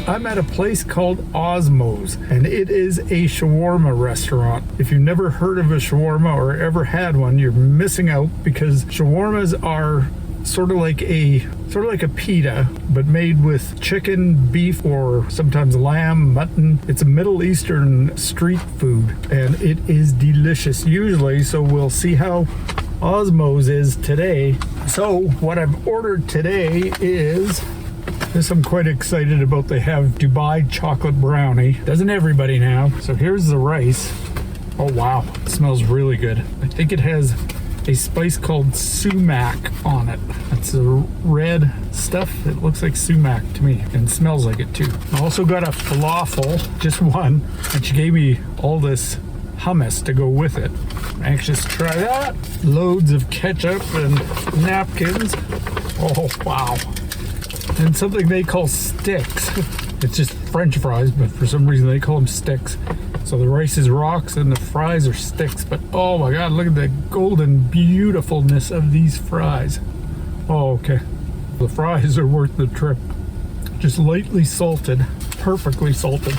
I'm at a place called Osmo's, and it is a shawarma restaurant. If you've never heard of a shawarma or ever had one, you're missing out, because shawarmas are sort of like a pita, but made with chicken, beef, or sometimes lamb, mutton. It's a Middle Eastern street food, and it is delicious usually. So we'll see how Osmo's is today. So what I've ordered today is this. I'm quite excited about. They have Dubai chocolate brownie. Doesn't everybody now? So here's the rice. Oh wow, it smells really good. I think it has a spice called sumac on it. It's a red stuff. It looks like sumac to me and smells like it too. I also got a falafel, just one, and she gave me all this hummus to go with it. I'm anxious to try that. Loads of ketchup and napkins. Oh wow. And something they call sticks. It's just French fries, but for some reason they call them sticks. So the rice is rocks and the fries are sticks, but oh my god, look at the golden beautifulness of these fries. Oh, okay. The fries are worth the trip. Just lightly salted, perfectly salted.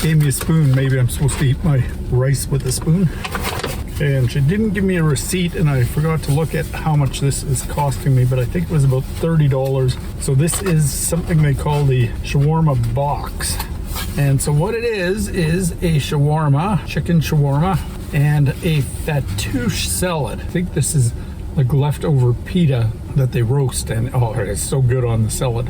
Gave me a spoon. Maybe I'm supposed to eat my rice with a spoon. And she didn't give me a receipt, and I forgot to look at how much this is costing me, but I think it was about $30. So this is something they call the shawarma box. And so what it is a shawarma, chicken shawarma, and a fattoush salad. I think this is like leftover pita that they roast, and oh, it's so good on the salad.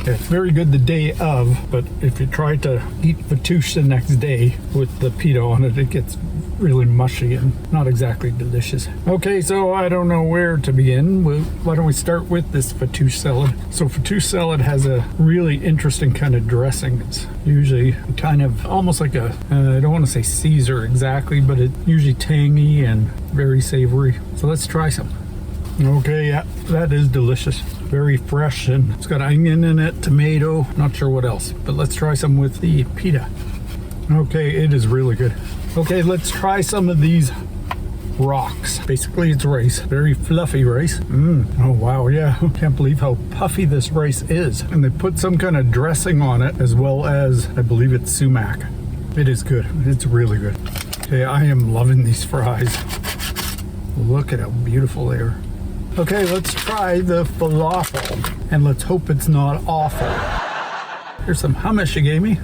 It's very good the day of, but if you try to eat fattoush the next day with the pita on it, it gets really mushy and not exactly delicious. Okay, so I don't know where to begin. Why don't we start with this fattoush salad? So fattoush salad has a really interesting kind of dressing. It's usually kind of almost like a, I don't want to say Caesar exactly, but it's usually tangy and very savory. So let's try some. Okay, yeah, that is delicious. Very fresh, and it's got onion in it, tomato, not sure what else. But let's try some with the pita. Okay, it is really good. Okay, let's try some of these rocks. Basically, it's rice, very fluffy rice. Oh wow, yeah. Can't believe how puffy this rice is. And they put some kind of dressing on it, as well as, I believe it's sumac. It is good. It's really good. Okay, I am loving these fries. Look at how beautiful they are. Okay, let's try the falafel, and let's hope it's not awful. Here's some hummus she gave me.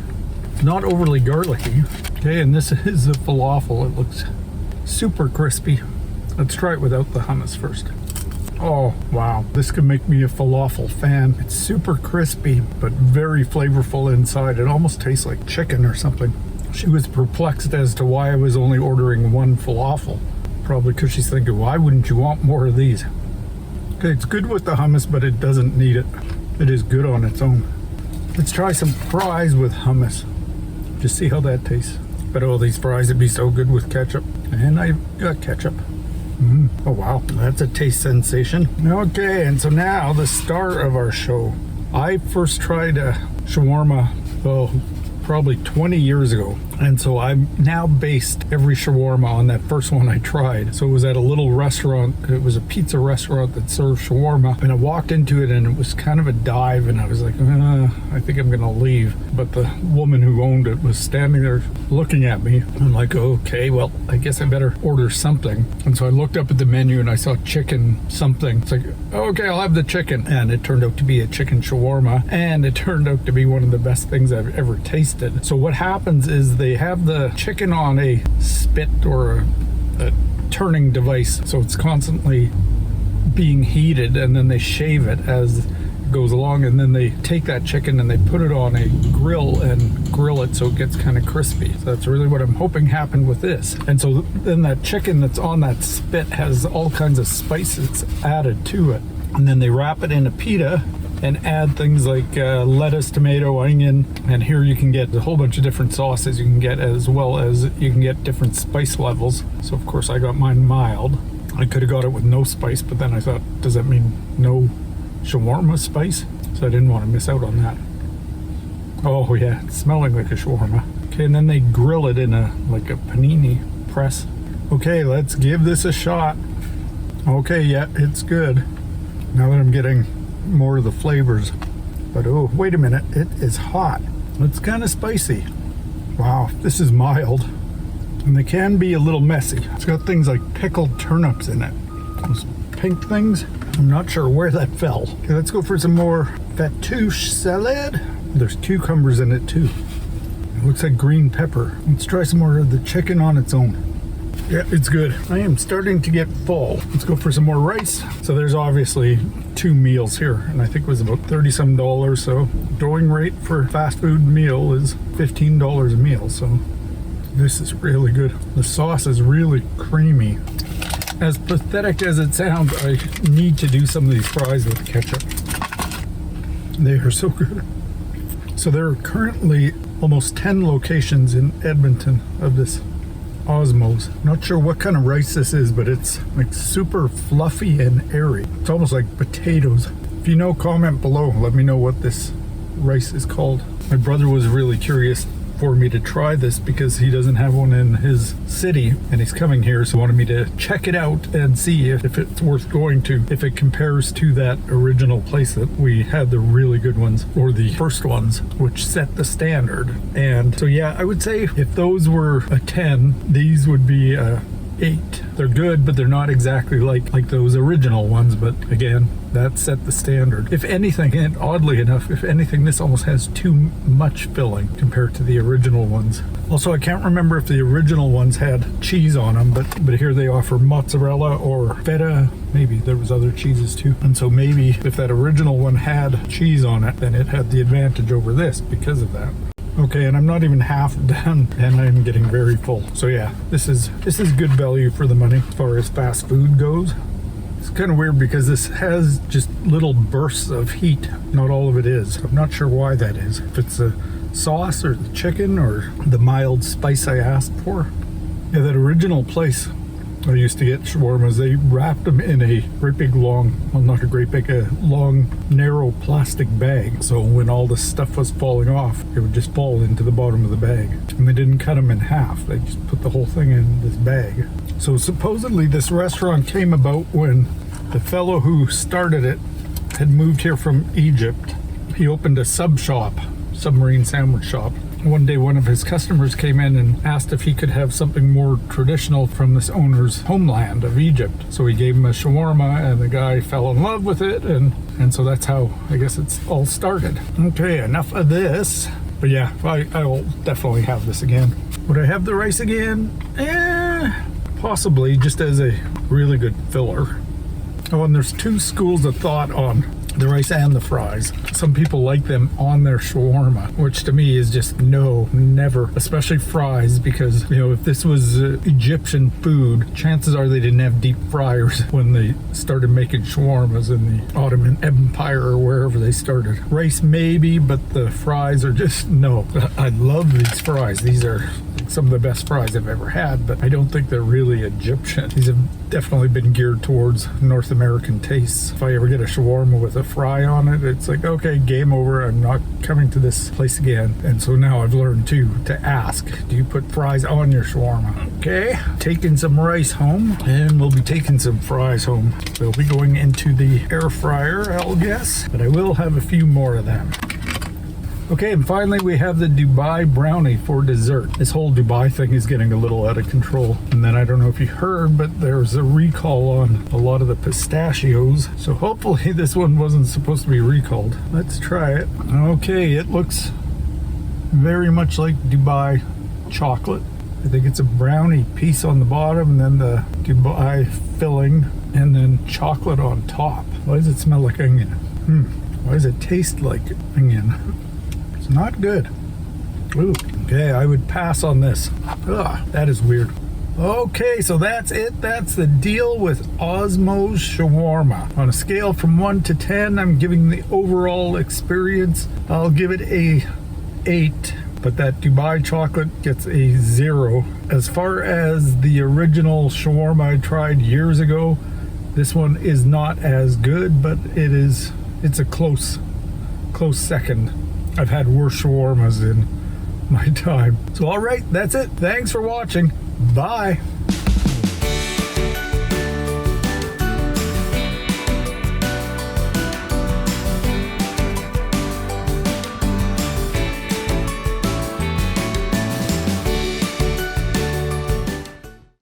It's not overly garlicky. Okay, and this is the falafel. It looks super crispy. Let's try it without the hummus first. Oh, wow. This could make me a falafel fan. It's super crispy, but very flavorful inside. It almost tastes like chicken or something. She was perplexed as to why I was only ordering one falafel. Probably because she's thinking, why wouldn't you want more of these? Okay, it's good with the hummus, but it doesn't need it. It is good on its own. Let's try some fries with hummus. Just see how that tastes. But oh, these fries would be so good with ketchup. And I've got ketchup. Oh wow, that's a taste sensation. Okay, and so now the star of our show. I first tried a shawarma, probably 20 years ago. And so I've now based every shawarma on that first one I tried. So it was at a little restaurant. It was a pizza restaurant that served shawarma. And I walked into it and it was kind of a dive, and I was like, I think I'm gonna leave. But the woman who owned it was standing there looking at me. I'm like, okay, well, I guess I better order something. And so I looked up at the menu and I saw chicken something. It's like, okay, I'll have the chicken. And it turned out to be a chicken shawarma. And it turned out to be one of the best things I've ever tasted. So what happens is they have the chicken on a spit or a turning device, so it's constantly being heated, and then they shave it as it goes along, and then they take that chicken and they put it on a grill and grill it so it gets kind of crispy. So that's really what I'm hoping happened with this. And so then that chicken that's on that spit has all kinds of spices added to it, and then they wrap it in a pita and add things like lettuce, tomato, onion, and here you can get a whole bunch of different sauces you can get, as well as you can get different spice levels. So of course I got mine mild. I could have got it with no spice, but then I thought, does that mean no shawarma spice? So I didn't want to miss out on that. Oh yeah, it's smelling like a shawarma. Okay, and then they grill it in like a panini press. Okay, let's give this a shot. Okay, yeah, it's good. Now that I'm getting more of the flavors. But oh, wait a minute, it is hot. It's kind of spicy. Wow, this is mild. And they can be a little messy. It's got things like pickled turnips in it. Those pink things, I'm not sure where that fell. Okay, let's go for some more fattoush salad. There's cucumbers in it too. It looks like green pepper. Let's try some more of the chicken on its own. Yeah, it's good. I am starting to get full. Let's go for some more rice. So there's obviously 2 meals here, and I think it was about $30-some. So going rate for a fast food meal is $15 a meal. So this is really good. The sauce is really creamy. As pathetic as it sounds, I need to do some of these fries with ketchup. They are so good. So there are currently almost 10 locations in Edmonton of this Osmow's. Not sure what kind of rice this is, but it's like super fluffy and airy. It's almost like potatoes. If you know, comment below. Let me know what this rice is called. My brother was really curious for me to try this because he doesn't have one in his city and he's coming here, so wanted me to check it out and see if it's worth going to, if it compares to that original place that we had the really good ones, or the first ones, which set the standard. And so yeah, I would say if those were a 10, these would be a 8. They're good, but they're not exactly like those original ones. But again, that set the standard. If anything, and oddly enough, if anything, this almost has too much filling compared to the original ones. Also, I can't remember if the original ones had cheese on them, but here they offer mozzarella or feta. Maybe there was other cheeses too. And so maybe if that original one had cheese on it, then it had the advantage over this because of that. Okay, and I'm not even half done, and I'm getting very full. So yeah, this is good value for the money as far as fast food goes. It's kind of weird because this has just little bursts of heat. Not all of it is. I'm not sure why that is. If it's the sauce or the chicken or the mild spice I asked for. Yeah, that original place I used to get shawarmas, they wrapped them in a great big long, well, not a great big, a long narrow plastic bag. So when all the stuff was falling off, it would just fall into the bottom of the bag. And they didn't cut them in half. They just put the whole thing in this bag. So supposedly this restaurant came about when the fellow who started it had moved here from Egypt. He opened a sub shop, submarine sandwich shop. One day one of his customers came in and asked if he could have something more traditional from this owner's homeland of Egypt. So he gave him a shawarma and the guy fell in love with it, and so that's how I guess it's all started. Okay, enough of this. But yeah, I will definitely have this again. Would I have the rice again? Possibly, just as a really good filler. Oh, and there's 2 schools of thought on the rice and the fries. Some people like them on their shawarma, which to me is just no, never, especially fries, because, you know, if this was Egyptian food, chances are they didn't have deep fryers when they started making shawarmas in the Ottoman Empire or wherever they started. Rice maybe, but the fries are just no. I love these fries. These are some of the best fries I've ever had, but I don't think they're really Egyptian. These have definitely been geared towards North American tastes. If I ever get a shawarma with a fry on it, it's like, okay, game over. I'm not coming to this place again. And so now I've learned to ask, do you put fries on your shawarma? Okay, taking some rice home, and we'll be taking some fries home. They'll be going into the air fryer, I'll guess, but I will have a few more of them. Okay, and finally we have the Dubai brownie for dessert. This whole Dubai thing is getting a little out of control. And then I don't know if you heard, but there's a recall on a lot of the pistachios. So hopefully this one wasn't supposed to be recalled. Let's try it. Okay, it looks very much like Dubai chocolate. I think it's a brownie piece on the bottom, and then the Dubai filling, and then chocolate on top. Why does it smell like onion? Why does it taste like onion? Not good. Ooh, okay, I would pass on this. Ugh, that is weird. Okay, so that's it. That's the deal with Osmow's shawarma. On a scale from 1 to 10, I'm giving the overall experience, I'll give it a 8. But that Dubai chocolate gets a 0. As far as the original shawarma I tried years ago, this one is not as good, but it's a close second. I've had worse shawarmas in my time. So all right, that's it. Thanks for watching. Bye.